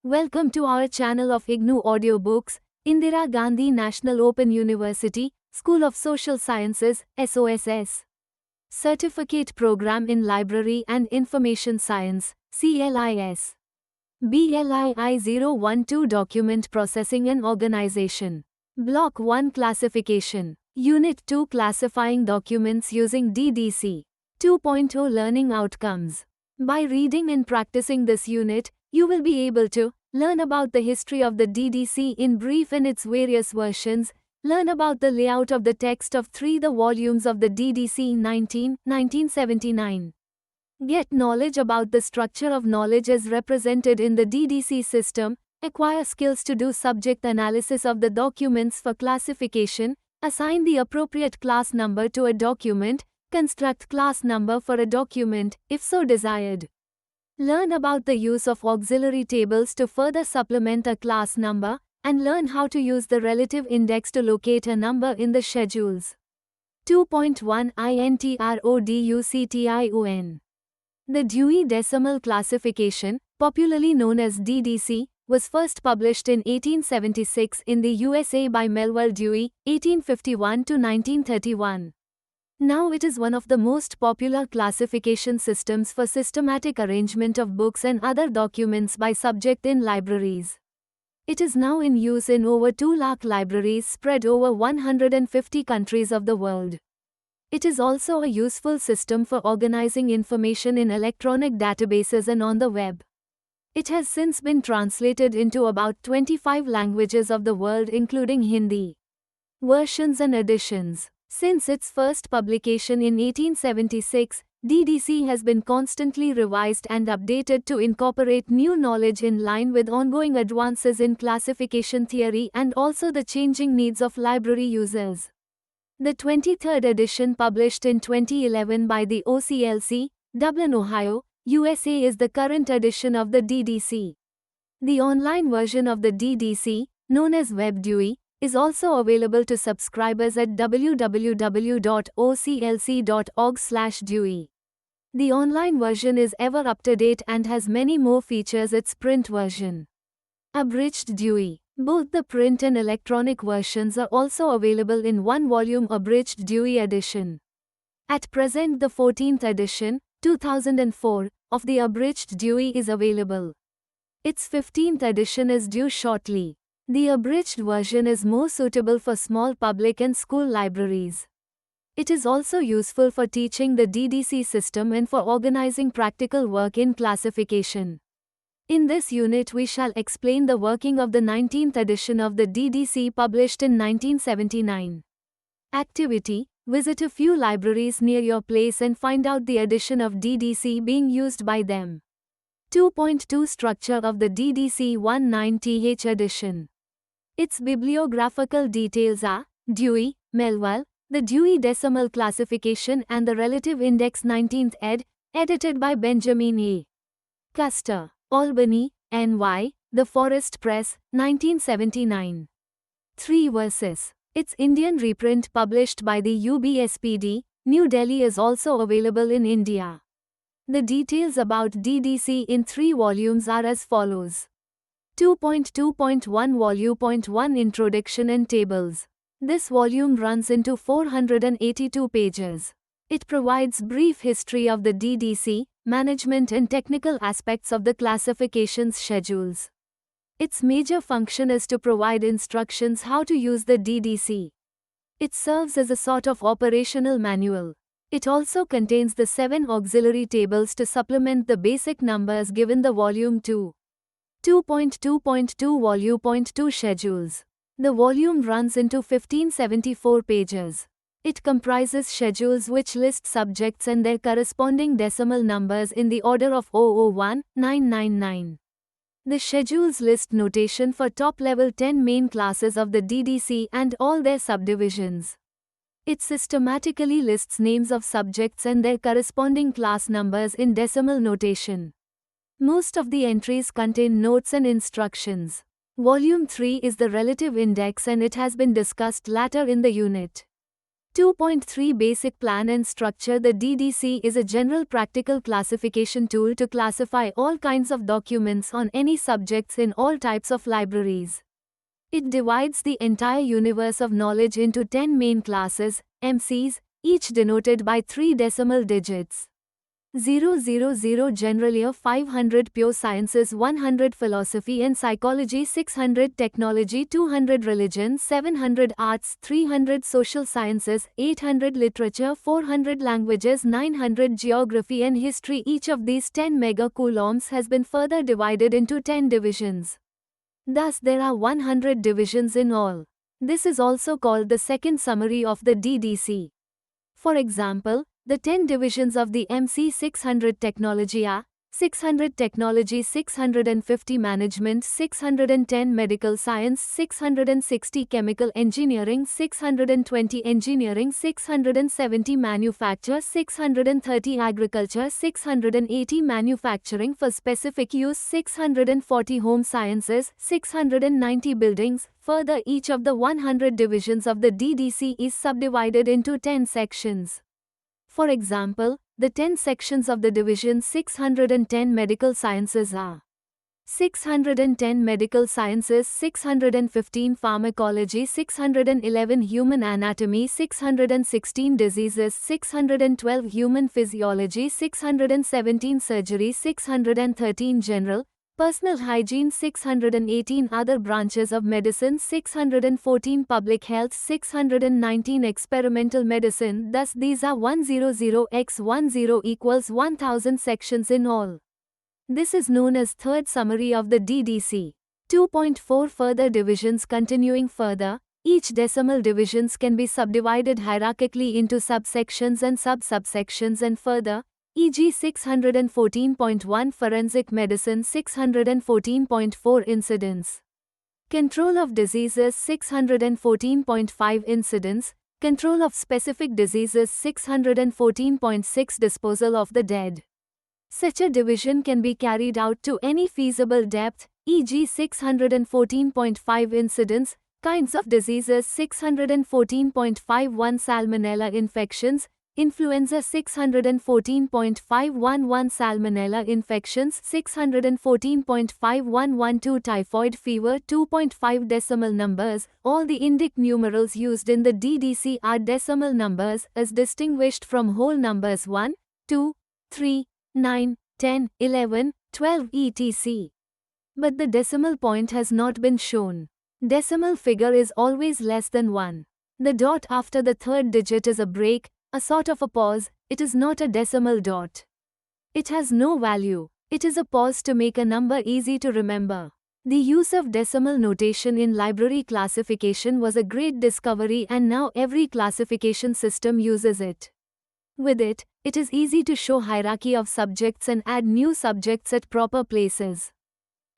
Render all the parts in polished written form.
Welcome to our channel of IGNOU Audiobooks, Indira Gandhi National Open University, School of Social Sciences, SOSS. Certificate Program in Library and Information Science, CLIS. BLII 012 Document Processing and Organization. Block 1 Classification. Unit 2 Classifying Documents using DDC. 2.0 Learning Outcomes. By reading and practicing this unit, you will be able to learn about the history of the DDC in brief in its various versions, learn about the layout of the text of the volumes of the DDC 1979. Get knowledge about the structure of knowledge as represented in the DDC system, acquire skills to do subject analysis of the documents for classification, assign the appropriate class number to a document, construct class number for a document, if so desired. Learn about the use of auxiliary tables to further supplement a class number, and learn how to use the relative index to locate a number in the schedules. 2.1 INTRODUCTION. The Dewey Decimal Classification, popularly known as DDC, was first published in 1876 in the USA by Melville Dewey, 1851 to 1931. Now it is one of the most popular classification systems for systematic arrangement of books and other documents by subject in libraries. It is now in use in over 2 lakh libraries spread over 150 countries of the world. It is also a useful system for organizing information in electronic databases and on the web. It has since been translated into about 25 languages of the world including Hindi. Versions and editions. Since its first publication in 1876, DDC has been constantly revised and updated to incorporate new knowledge in line with ongoing advances in classification theory and also the changing needs of library users. The 23rd edition, published in 2011 by the OCLC, Dublin, Ohio, USA, is the current edition of the DDC. The online version of the DDC, known as WebDewey, is also available to subscribers at www.oclc.org/Dewey. The online version is ever up to date and has many more features its print version. Abridged Dewey. Both the print and electronic versions are also available in one volume Abridged Dewey edition. At present the 14th edition, 2004, of the Abridged Dewey is available. Its 15th edition is due shortly. The abridged version is more suitable for small public and school libraries. It is also useful for teaching the DDC system and for organizing practical work in classification. In this unit we shall explain the working of the 19th edition of the DDC published in 1979. Activity: visit a few libraries near your place and find out the edition of DDC being used by them. 2.2 Structure of the DDC 19th edition. Its bibliographical details are Dewey, Melville, the Dewey Decimal Classification and the Relative Index 19th ed., edited by Benjamin A. Custer, Albany, NY, The Forest Press, 1979. 3 verses. Its Indian reprint published by the UBSPD, New Delhi, is also available in India. The details about DDC in 3 volumes are as follows. 2.2.1 Volume.1 Introduction and Tables. This volume runs into 482 pages. It provides brief history of the DDC, management and technical aspects of the classification's schedules. Its major function is to provide instructions how to use the DDC. It serves as a sort of operational manual. It also contains the 7 auxiliary tables to supplement the basic numbers given the Volume 2. 2.2.2 Volume.2 Schedules. The volume runs into 1574 pages. It comprises schedules which list subjects and their corresponding decimal numbers in the order of 001-999. The schedules list notation for top-level 10 main classes of the DDC and all their subdivisions. It systematically lists names of subjects and their corresponding class numbers in decimal notation. Most of the entries contain notes and instructions. Volume 3 is the relative index and it has been discussed later in the unit. 2.3 Basic Plan and Structure. The DDC is a general practical classification tool to classify all kinds of documents on any subjects in all types of libraries. It divides the entire universe of knowledge into 10 main classes, MCs, each denoted by 3 decimal digits. 000 General Year 500 Pure Sciences 100 Philosophy and Psychology 600 Technology 200 Religion 700 Arts 300 Social Sciences 800 Literature 400 Languages 900 Geography and History. Each of these 10 megacoulombs has been further divided into 10 divisions. Thus there are 100 divisions in all. This is also called the second summary of the DDC. For example, the 10 divisions of the MC 600 Technology are 600 Technology 650 Management 610 Medical Science 660 Chemical Engineering 620 Engineering 670 Manufacture 630 Agriculture 680 Manufacturing for Specific Use 640 Home Sciences 690 Buildings. Further, each of the 100 divisions of the DDC is subdivided into 10 sections. For example, the 10 sections of the division 610 Medical Sciences are 610 Medical Sciences 615 Pharmacology 611 Human Anatomy 616 Diseases 612 Human Physiology 617 Surgery 613 General Personal Hygiene 618 Other branches of medicine 614 Public Health 619 Experimental medicine. Thus these are 100 x 10 equals 1000 sections in all. This is known as third summary of the DDC. 2.4 Further divisions. Continuing further, each decimal divisions can be subdivided hierarchically into subsections and sub-subsections and further, e.g. 614.1 Forensic Medicine 614.4 Incidents. Control of diseases 614.5 Incidents. Control of specific diseases 614.6 Disposal of the dead. Such a division can be carried out to any feasible depth, e.g. 614.5 Incidents. Kinds of diseases 614.51 Salmonella infections. Influenza 614.511 Salmonella infections 614.5112 Typhoid fever 2.5 Decimal numbers. All the Indic numerals used in the DDC are decimal numbers as distinguished from whole numbers 1, 2, 3, 9, 10, 11, 12 etc. But the decimal point has not been shown. Decimal figure is always less than 1. The dot after the third digit is a break, a sort of a pause. It is not a decimal dot. It has no value. It is a pause to make a number easy to remember. The use of decimal notation in library classification was a great discovery and now every classification system uses it. With it, it is easy to show hierarchy of subjects and add new subjects at proper places.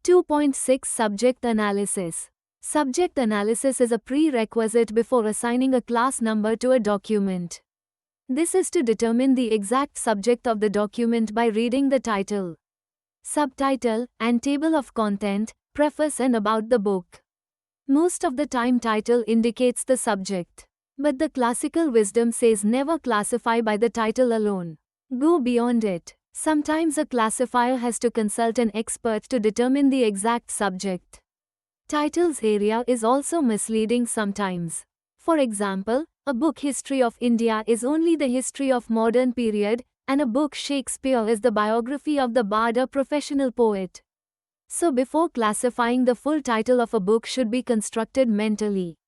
2.6 Subject Analysis. Subject analysis is a prerequisite before assigning a class number to a document. This is to determine the exact subject of the document by reading the title, subtitle, and table of content, preface and about the book. Most of the time title indicates the subject. But the classical wisdom says never classify by the title alone. Go beyond it. Sometimes a classifier has to consult an expert to determine the exact subject. Title's area is also misleading sometimes. For example, a book History of India is only the history of modern period, and a book Shakespeare is the biography of the bard or professional poet. So before classifying, the full title of a book should be constructed mentally.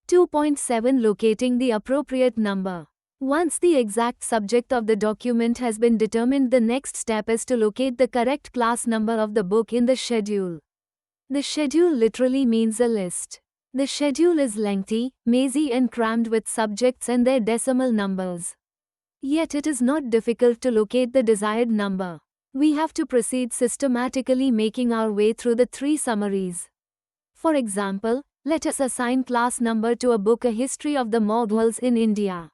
2.7 Locating the appropriate number. Once the exact subject of the document has been determined, the next step is to locate the correct class number of the book in the schedule. The schedule literally means a list. The schedule is lengthy, mazy and crammed with subjects and their decimal numbers. Yet it is not difficult to locate the desired number. We have to proceed systematically, making our way through the 3 summaries. For example, let us assign class number to a book A History of the Mughals in India.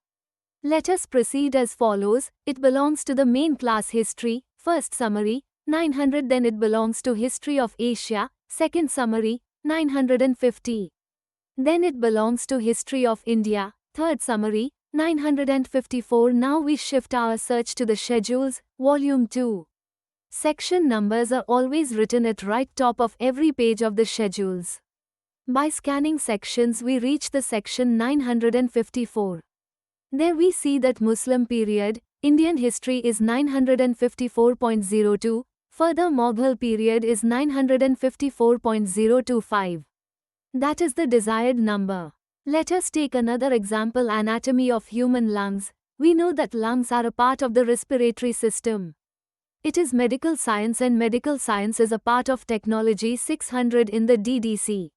Let us proceed as follows. It belongs to the main class History, first summary, 900. Then it belongs to History of Asia, second summary, 950. Then it belongs to History of India, third summary, 954. Now we shift our search to the schedules, volume 2. Section numbers are always written at right top of every page of the schedules. By scanning sections we reach the section 954. There we see that Muslim period, Indian history is 954.02, further Mughal period is 954.025. That is the desired number. Let us take another example: anatomy of human lungs. We know that lungs are a part of the respiratory system. It is medical science and medical science is a part of technology 600 in the DDC.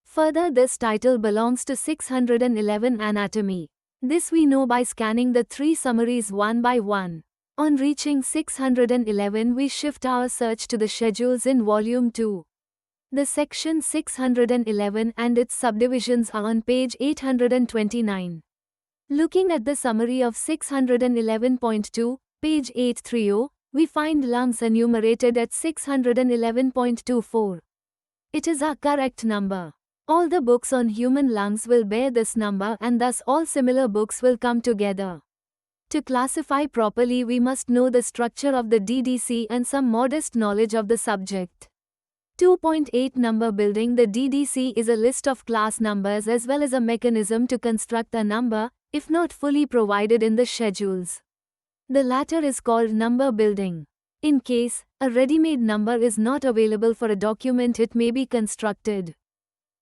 Further, this title belongs to 611 anatomy. This we know by scanning the three summaries one by one. On reaching 611 we shift our search to the schedules in volume 2. The section 611 and its subdivisions are on page 829. Looking at the summary of 611.2, page 830, we find lungs enumerated at 611.24. It is our correct number. All the books on human lungs will bear this number and thus all similar books will come together. To classify properly we must know the structure of the DDC and some modest knowledge of the subject. 2.8 Number building. The DDC is a list of class numbers as well as a mechanism to construct a number, if not fully provided in the schedules. The latter is called number building. In case a ready-made number is not available for a document, it may be constructed.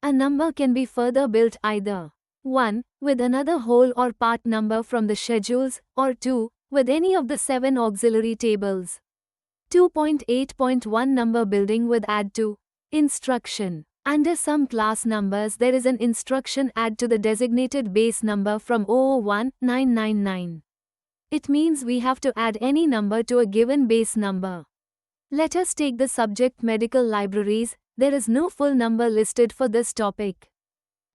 A number can be further built either 1. with another whole or part number from the schedules, or 2. with any of the 7 auxiliary tables. 2.8.1 Number building with add to instruction. Under some class numbers there is an instruction add to the designated base number from 001999. It means we have to add any number to a given base number. Let us take the subject medical libraries. There is no full number listed for this topic.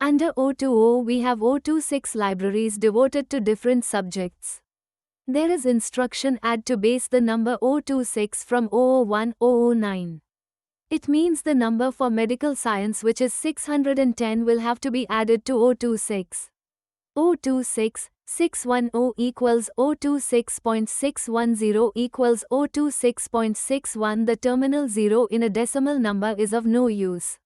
Under 020 we have 026 libraries devoted to different subjects. There is instruction add to base the number 026 from 001-009. It means the number for medical science, which is 610, will have to be added to 026. 026, 610 equals 026.610 equals 026.61. The terminal 0 in a decimal number is of no use.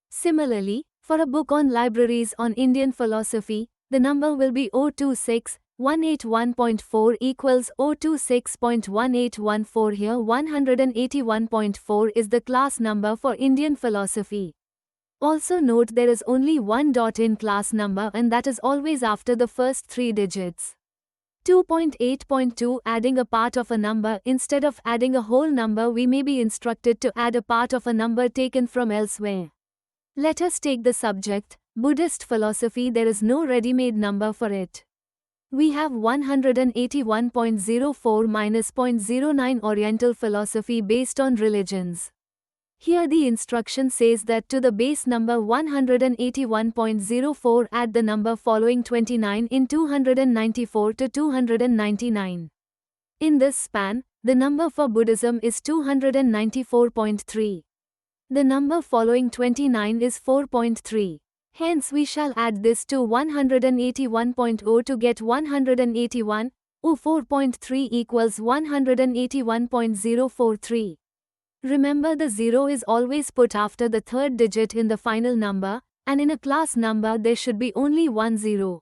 Similarly, for a book on libraries on Indian philosophy, the number will be 026. 181.4 equals 026.1814. Here 181.4 is the class number for Indian philosophy. Also note there is only one dot in class number and that is always after the first 3 digits. 2.8.2 Adding a part of a number. Instead of adding a whole number we may be instructed to add a part of a number taken from elsewhere. Let us take the subject, Buddhist philosophy. There is no ready-made number for it. We have 181.04 minus 0.09 Oriental philosophy based on religions. Here the instruction says that to the base number 181.04 add the number following 29 in 294 to 299. In this span, the number for Buddhism is 294.3. The number following 29 is 4.3. Hence we shall add this to 181.0 to get 181. 4.3 equals 181.043. Remember the 0 is always put after the third digit in the final number, and in a class number there should be only one 0.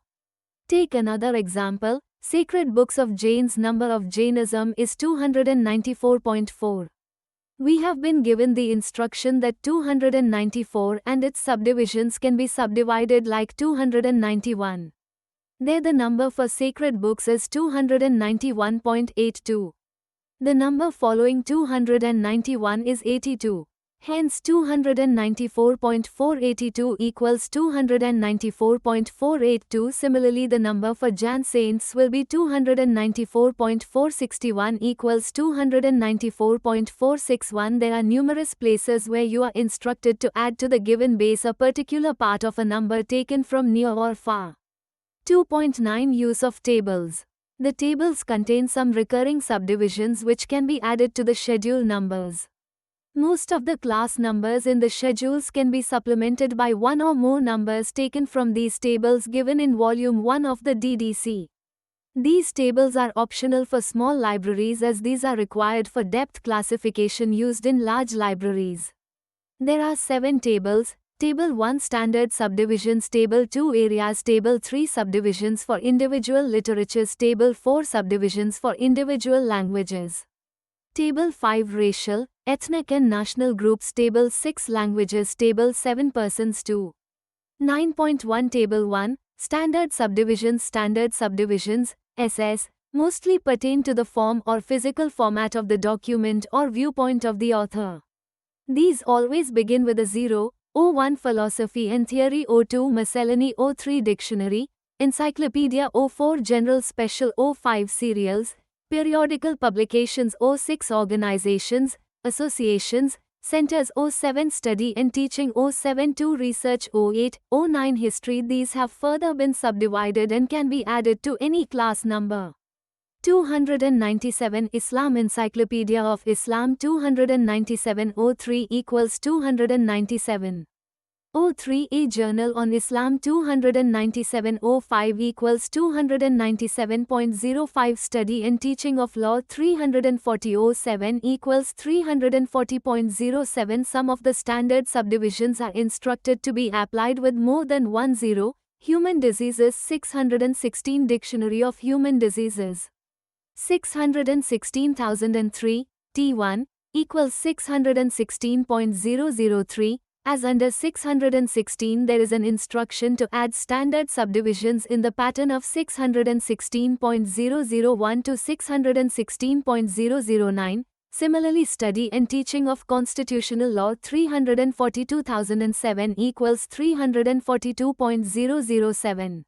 Take another example. Sacred Books of Jain's number of Jainism is 294.4. We have been given the instruction that 294 and its subdivisions can be subdivided like 291. There the number for sacred books is 291.82. The number following 291 is 82. Hence 294.482 equals 294.482. Similarly the number for Jan saints will be 294.461 equals 294.461. There are numerous places where you are instructed to add to the given base a particular part of a number taken from near or far. 2.9 Use of tables. The tables contain some recurring subdivisions which can be added to the schedule numbers. Most of the class numbers in the schedules can be supplemented by one or more numbers taken from these tables given in volume 1 of the DDC. These tables are optional for small libraries as these are required for depth classification used in large libraries. There are 7 tables. Table 1 Standard Subdivisions, Table 2 Areas, Table 3 Subdivisions for individual literatures, Table 4 Subdivisions for individual languages. Table 5 Racial, Ethnic and National Groups, Table 6 Languages, Table 7 Persons 2. 9.1 Table 1 Standard Subdivisions, SS, mostly pertain to the form or physical format of the document or viewpoint of the author. These always begin with a 0, O1 Philosophy and Theory, O2 Miscellany, O3 Dictionary, Encyclopedia, O4 General, Special, O5 Serials, Periodical Publications, O6 Organizations, Associations, Centers, O7 Study and Teaching, O7 2 Research, O8, O9 History. These have further been subdivided and can be added to any class number. 297 Islam, Encyclopedia of Islam, 297 O3 equals 297. O3A Journal on Islam, 297 O5 equals 297.05 Study and Teaching of Law, 340 O7 equals 340.07 Some of the standard subdivisions are instructed to be applied with more than 10. Human Diseases, 616 Dictionary of Human Diseases. 616,003, T1, equals 616.003, as under 616 there is an instruction to add standard subdivisions in the pattern of 616.001 to 616.009, similarly Study and Teaching of Constitutional Law 342,007 equals 342.007.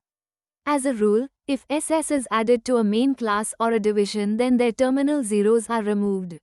As a rule, if SS is added to a main class or a division then their terminal zeros are removed.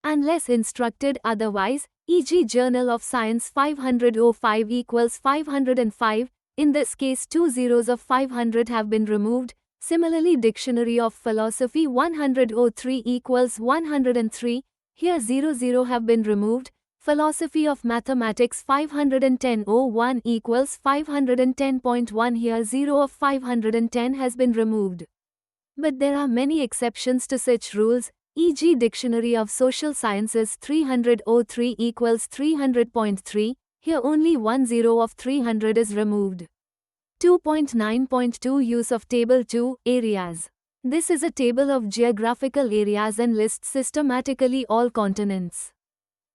Unless instructed otherwise, e.g. Journal of Science 500/05 equals 505, in this case 2 zeros of 500 have been removed. Similarly Dictionary of Philosophy 100/03 equals 103, here 00 have been removed. Philosophy of Mathematics 510/01 equals 510.1, here 0 of 510 has been removed. But there are many exceptions to such rules, e.g. Dictionary of Social Sciences 300/03 equals 300.3, here only 10 of 300 is removed. 2.9.2 Use of Table 2, Areas. This is a table of geographical areas and lists systematically all continents,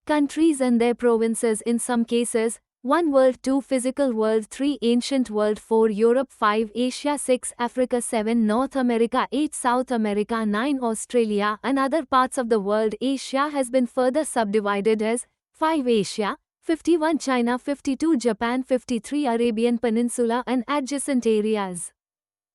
countries and their provinces in some cases. 1 World, 2 Physical World, 3 Ancient World, 4 Europe, 5 Asia, 6 Africa, 7 North America, 8 South America, 9 Australia and other parts of the world. Asia has been further subdivided as 5 Asia, 51 China, 52 Japan, 53 Arabian Peninsula and adjacent areas,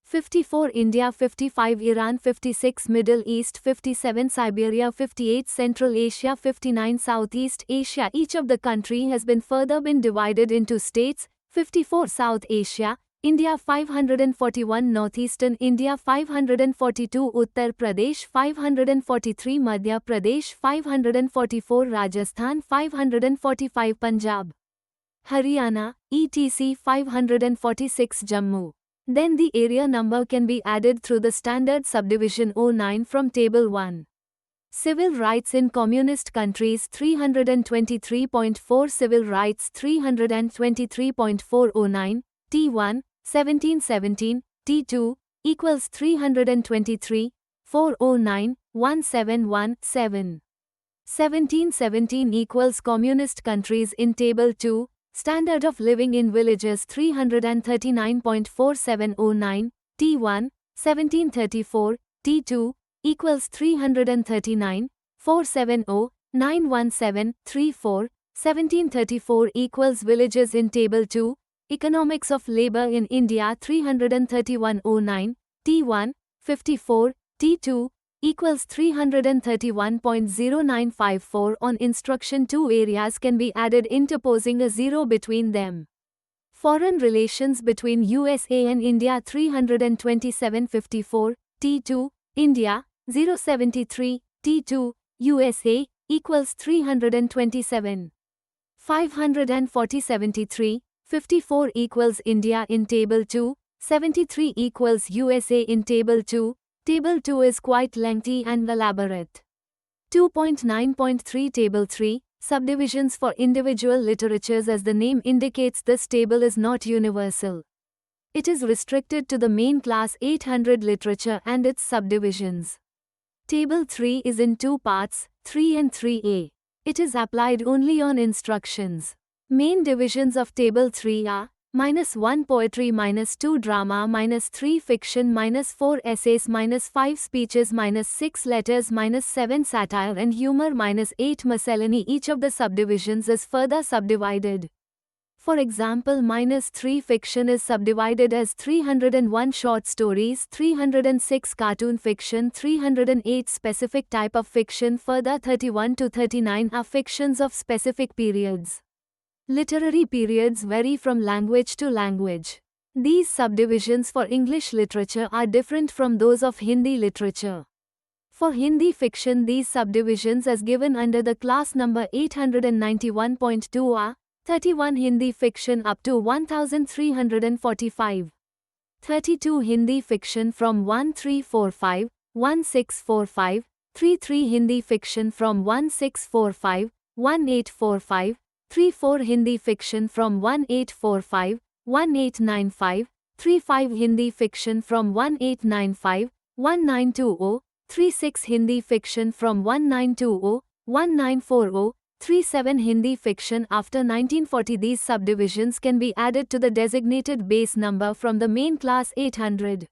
54 India, 55 Iran, 56 Middle East, 57 Siberia, 58 Central Asia, 59 Southeast Asia. Each of the country has been further divided into states. 54 South Asia, India 541, Northeastern India 542, Uttar Pradesh 543, Madhya Pradesh 544, Rajasthan 545, Punjab, Haryana, etc. 546, Jammu. Then the area number can be added through the standard subdivision 09 from table 1. Civil rights in communist countries 323.4, civil rights 323.409, T1, 1717, T2, equals 323, 409, 1717. 1717 equals communist countries in table 2. Standard of living in villages 339.4709, T1, 1734, T2, equals 339, 470, 917, 34, 1734 equals villages in table 2. Economics of labor in India 331.09, T1, 54, T2, equals 331.0954. On instruction 2 areas can be added interposing a 0 between them. Foreign relations between USA and India 327.54, T2, India, 073, T2, USA, equals 327. 540.73, 54 equals India in table 2, 73 equals USA in table 2, Table 2 is quite lengthy and elaborate. 2.9.3 Table 3, Subdivisions for individual literatures. As the name indicates, this table is not universal. It is restricted to the main class 800 literature and its subdivisions. Table 3 is in two parts, 3 and 3a. It is applied only on instructions. Main divisions of Table 3 are -1 poetry, -2 drama, -3 fiction, -4 essays, -5 speeches, -6 letters, -7 satire and humor, -8 miscellany. Each of the subdivisions is further subdivided. For example, -3 fiction is subdivided as 301 short stories, 306 cartoon fiction, 308 specific type of fiction. Further, 31 to 39 are fictions of specific periods. Literary periods vary from language to language. These subdivisions for English literature are different from those of Hindi literature. For Hindi fiction, these subdivisions as given under the class number 891.2 are 31 Hindi fiction up to 1345. 32 Hindi fiction from 1345, 1645, 33 Hindi fiction from 1645, 1845, 34 Hindi fiction from 1845, 1895, 35 Hindi fiction from 1895, 1920, 36 Hindi fiction from 1920, 1940, 37 Hindi fiction after 1940. These subdivisions can be added to the designated base number from the main class 800.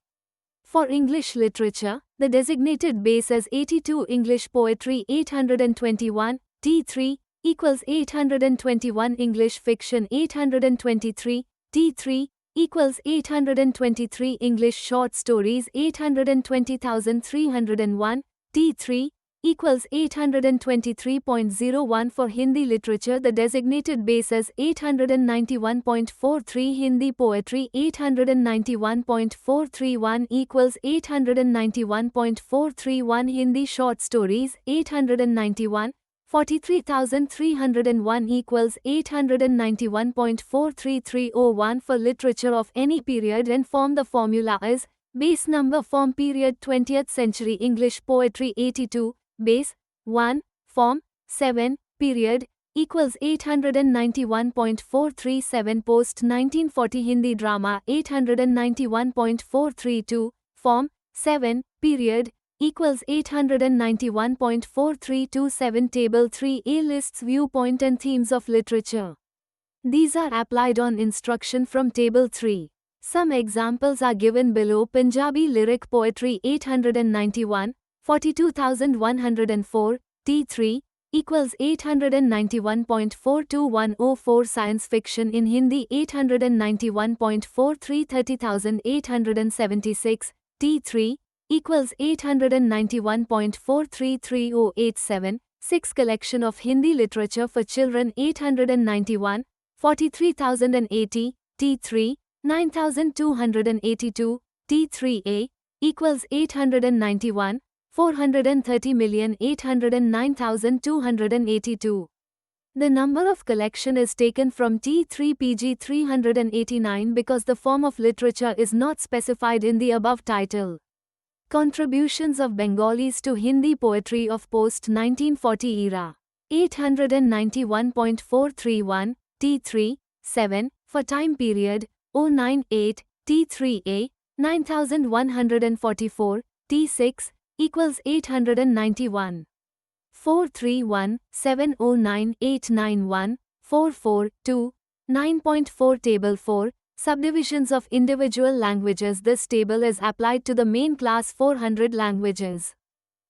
For English literature, the designated base is 82. English poetry 821, T3 equals 821. English fiction 823, T3 equals 823. English short stories 820,301, T3 equals 823.01. For Hindi literature, the designated base is 891.43. Hindi poetry 891.431 equals 891.431. Hindi short stories 891, 43,301 equals 891.43301. For literature of any period and form, the formula is base number form period 20th century English poetry 82, base 1, form 7, period equals 891.437. Post 1940 Hindi drama 891.432, form 7, period equals 891.4327. Table 3a lists viewpoint and themes of literature. These are applied on instruction from Table 3. Some examples are given below. Punjabi lyric poetry 891, 42,104, T3 equals 891.42104. Science fiction in Hindi 891.43, 30,876, T3 equals 891.433087. 6. Collection of Hindi literature for children 891, 43,080, T3 9,282, T3a equals 891, 430,809,282. The number of collection is taken from T3 PG 389 because the form of literature is not specified in the above title. Contributions of Bengalis to Hindi poetry of post-1940 era. 891.431, T3, 7, for time period 098, T3a, 9144, T6, equals 891. 431, 709, 891, 442, 9.4. Table 4, Subdivisions of individual languages. This table is applied to the main class 400 languages.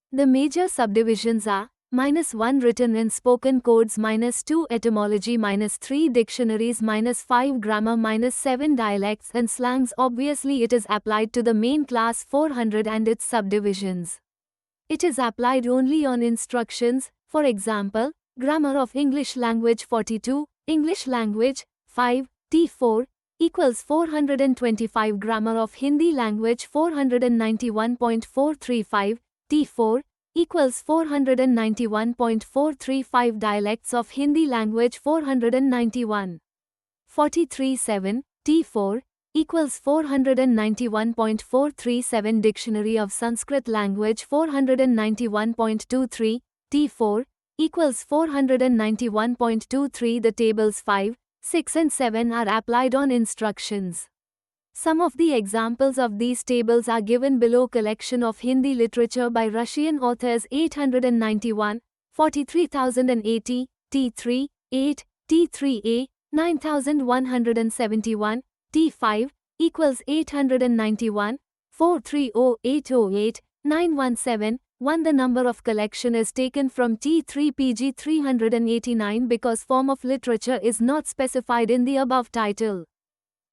The major subdivisions are -1 written in spoken codes, -2 etymology, -3 dictionaries, -5 grammar, -7 dialects and slangs. Obviously it is applied to the main class 400 and its subdivisions. It is applied only on instructions. For example, grammar of English language 42, English language 5, T4 equals 425. Grammar of Hindi language 491.435, T4 equals 491.435. Dialects of Hindi language 491. 43.7, T4 equals 491.437 Dictionary of Sanskrit Language 491.23, T4, equals 491.23. The tables 5, 6 and 7 are applied on instructions. Some of the examples of these tables are given below. Collection of Hindi literature by Russian authors 891, 43,080, T3, 8, T3A, 9,171, T5, equals 891, 430,808, 917, 1. The number of collection is taken from T3 PG 389 because form of literature is not specified in the above title.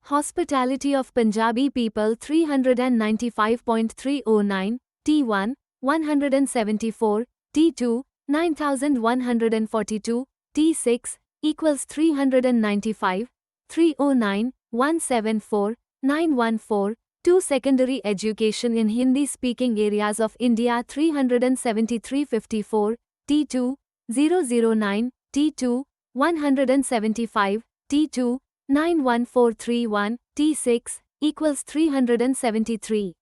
Hospitality of Punjabi people 395.309, T1, 174, T2, 9142, T6, equals 395, 309, 174, 914, 2. Secondary education in Hindi-speaking areas of India 373.54, T2, 009, T2, 175, T2, 91431, T6, equals 373.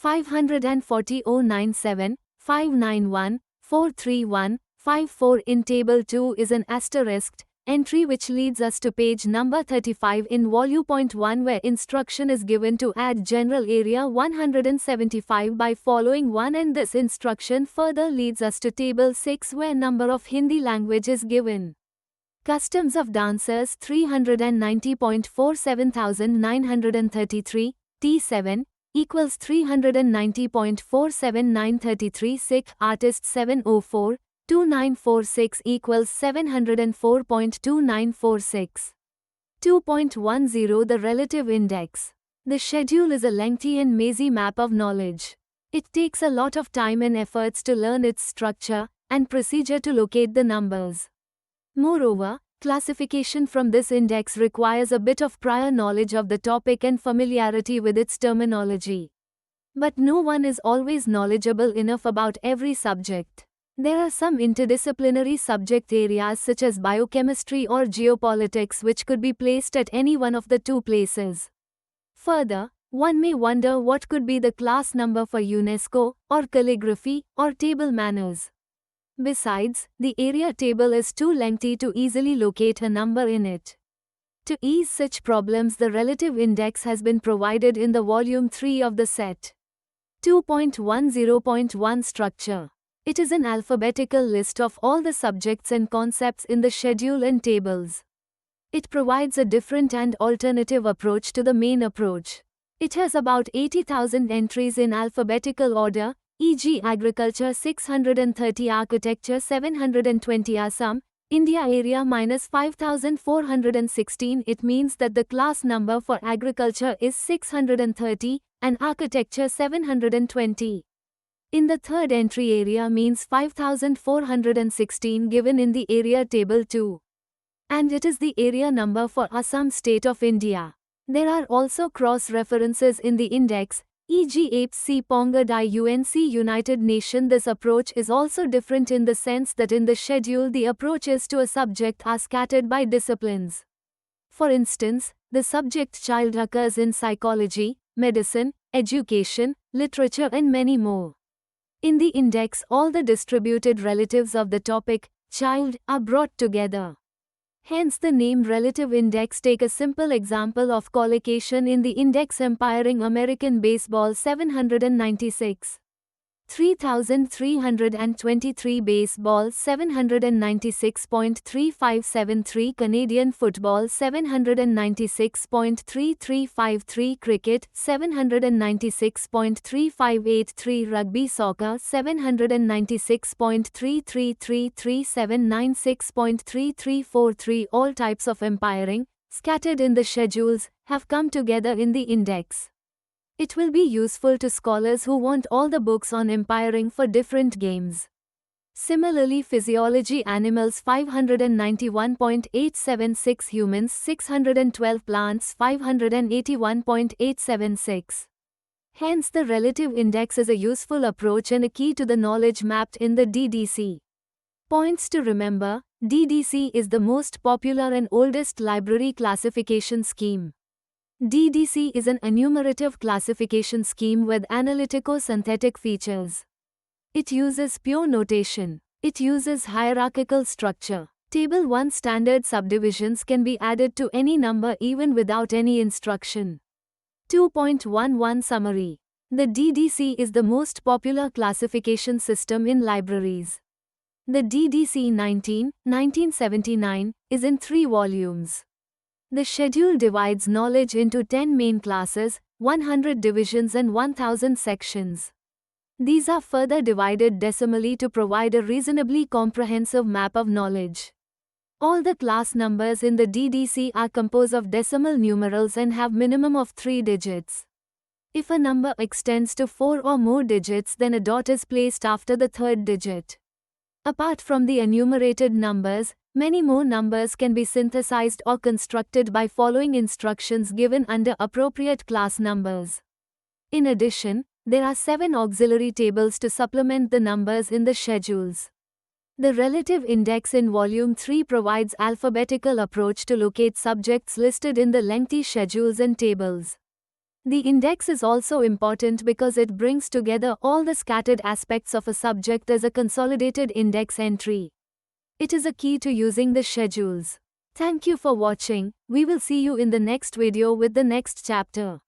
540.097, 591, 431, 54. In Table 2 is an asterisked entry which leads us to page number 35 in volume 1 where instruction is given to add general area 175 by following 1, and this instruction further leads us to Table 6 where number of Hindi language is given. Customs of dancers 390.47933, T7, equals 390.47933. Sikh artist 704, 2946 equals 704.2946. 2.10 The relative index. The schedule is a lengthy and mazy map of knowledge. It takes a lot of time and efforts to learn its structure and procedure to locate the numbers. Moreover, classification from this index requires a bit of prior knowledge of the topic and familiarity with its terminology. But no one is always knowledgeable enough about every subject. There are some interdisciplinary subject areas such as biochemistry or geopolitics which could be placed at any one of the two places. Further, one may wonder what could be the class number for UNESCO, or calligraphy, or table manners. Besides, the area table is too lengthy to easily locate a number in it. To ease such problems, the relative index has been provided in the volume 3 of the set. 2.10.1 Structure. It is an alphabetical list of all the subjects and concepts in the schedule and tables. It provides a different and alternative approach to the main approach. It has about 80,000 entries in alphabetical order, e.g. Agriculture 630, Architecture 720, Assam, India area -5416. It means that the class number for Agriculture is 630 and Architecture 720. In the third entry, area means 5416 given in the area table 2. And it is the area number for Assam state of India. There are also cross-references in the index, e.g. APES C Ponga Di UNC United Nations. This approach is also different in the sense that in the schedule the approaches to a subject are scattered by disciplines. For instance, the subject child occurs in psychology, medicine, education, literature and many more. In the index, all the distributed relatives of the topic, child, are brought together. Hence the name relative index. Take a simple example of collocation in the index: umpiring American baseball 796. 3,323 baseball 796.3573 Canadian football 796.3353 cricket 796.3583 rugby soccer 796.3333 796.3343 All types of umpiring, scattered in the schedules, have come together in the index. It will be useful to scholars who want all the books on umpiring for different games. Similarly, physiology animals 591.876 humans 612 plants 581.876. Hence the relative index is a useful approach and a key to the knowledge mapped in the DDC. Points to remember: DDC is the most popular and oldest library classification scheme. DDC is an enumerative classification scheme with analytico-synthetic features. It uses pure notation. It uses hierarchical structure. Table 1 standard subdivisions can be added to any number even without any instruction. 2.11 Summary. The DDC is the most popular classification system in libraries. The DDC 1979 is in 3 volumes. The schedule divides knowledge into 10 main classes, 100 divisions and 1000 sections. These are further divided decimally to provide a reasonably comprehensive map of knowledge. All the class numbers in the DDC are composed of decimal numerals and have minimum of 3 digits. If a number extends to 4 or more digits, then a dot is placed after the third digit. Apart from the enumerated numbers, many more numbers can be synthesized or constructed by following instructions given under appropriate class numbers. In addition, there are 7 auxiliary tables to supplement the numbers in the schedules. The relative index in Volume 3 provides alphabetical approach to locate subjects listed in the lengthy schedules and tables. The index is also important because it brings together all the scattered aspects of a subject as a consolidated index entry. It is a key to using the schedules. Thank you for watching. We will see you in the next video with the next chapter.